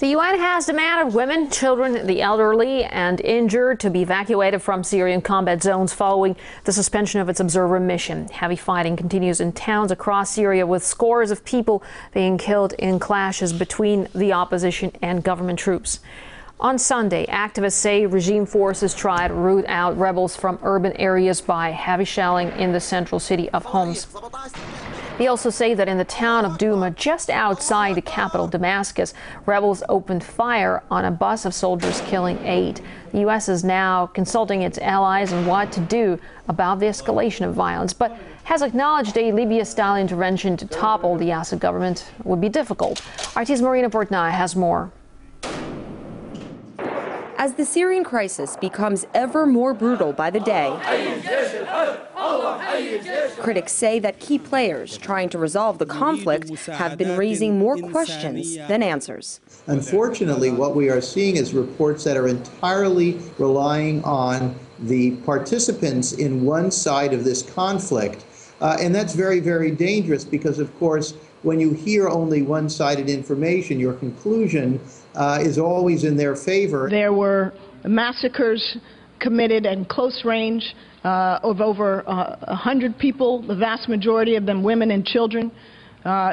The UN has demanded women, children, the elderly and injured to be evacuated from Syrian combat zones following the suspension of its observer mission. Heavy fighting continues in towns across Syria, with scores of people being killed in clashes between the opposition and government troops. On Sunday, activists say regime forces tried to root out rebels from urban areas by heavy shelling in the central city of Homs. They also say that in the town of Douma, just outside the capital Damascus, rebels opened fire on a bus of soldiers, killing 8. The U.S. is now consulting its allies on what to do about the escalation of violence, but has acknowledged a Libya-style intervention to topple the Assad government would be difficult. RT's Marina Portnaya has more. As the Syrian crisis becomes ever more brutal by the day, critics say that key players trying to resolve the conflict have been raising more questions than answers. Unfortunately, what we are seeing is reports that are entirely relying on the participants in one side of this conflict. And that's very, very dangerous because, of course, when you hear only one-sided information, your conclusion is always in their favor. There were massacres committed at close range of over 100 people, the vast majority of them women and children.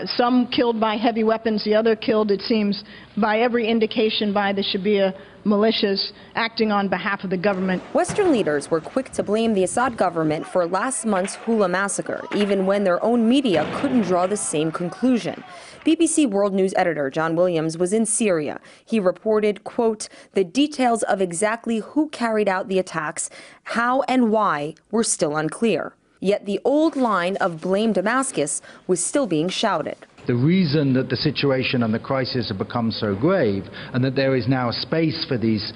Some killed by heavy weapons, the other killed, it seems, by every indication by the Shia militias acting on behalf of the government. Western leaders were quick to blame the Assad government for last month's Hula massacre, even when their own media couldn't draw the same conclusion. BBC World News editor John Williams was in Syria. He reported, quote, the details of exactly who carried out the attacks, how and why were still unclear. Yet the old line of blame Damascus was still being shouted. The reason that the situation and the crisis have become so grave, and that there is now a space for these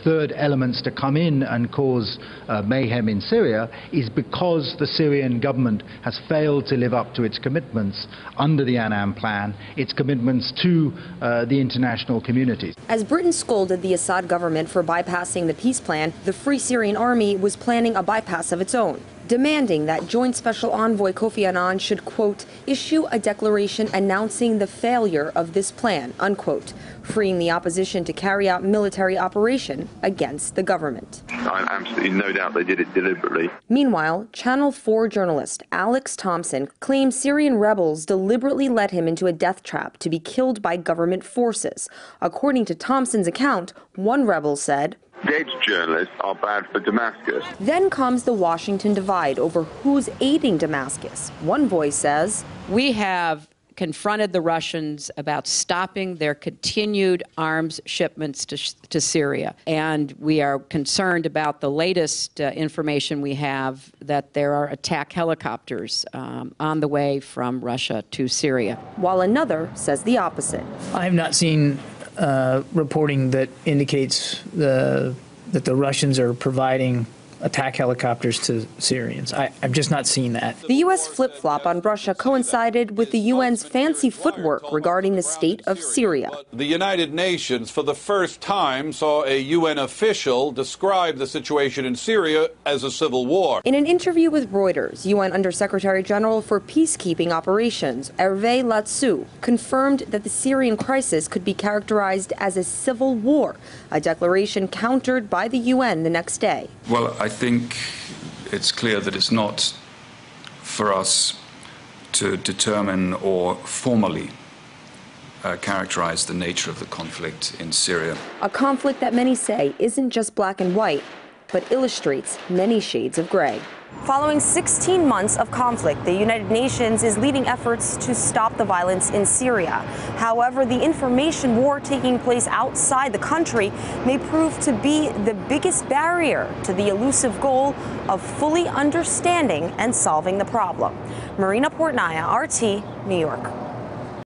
third elements to come in and cause mayhem in Syria, is because the Syrian government has failed to live up to its commitments under the Annan plan, its commitments to the international community. As Britain scolded the Assad government for bypassing the peace plan, the Free Syrian Army was planning a bypass of its own, demanding that Joint Special Envoy Kofi Annan should, quote, issue a declaration announcing the failure of this plan, unquote, freeing the opposition to carry out military operation against the government. I have absolutely no doubt they did it deliberately. Meanwhile, Channel 4 journalist Alex Thompson claims Syrian rebels deliberately led him into a death trap to be killed by government forces. According to Thompson's account, one rebel said, dead journalists are bad for Damascus. Then comes the Washington divide over who's aiding Damascus. One voice says, we have confronted the Russians about stopping their continued arms shipments to Syria. And we are concerned about the latest information we have that there are attack helicopters on the way from Russia to Syria. While another says the opposite. I have not seen reporting that indicates that the Russians are providing attack helicopters to Syrians. I've just not seen that. The U.S. flip-flop on Russia coincided with the UN's fancy footwork regarding the state of Syria. The United Nations, for the first time, saw a UN official describe the situation in Syria as a civil war. In an interview with Reuters, UN Undersecretary General for Peacekeeping Operations, Hervé Latsou, confirmed that the Syrian crisis could be characterized as a civil war, a declaration countered by the UN the next day. Well, I think it's clear that it's not for us to determine or formally characterize the nature of the conflict in Syria. A conflict that many say isn't just black and white, but illustrates many shades of gray. Following 16 months of conflict, the United Nations is leading efforts to stop the violence in Syria. However, the information war taking place outside the country may prove to be the biggest barrier to the elusive goal of fully understanding and solving the problem. Marina Portnaya, RT, New York.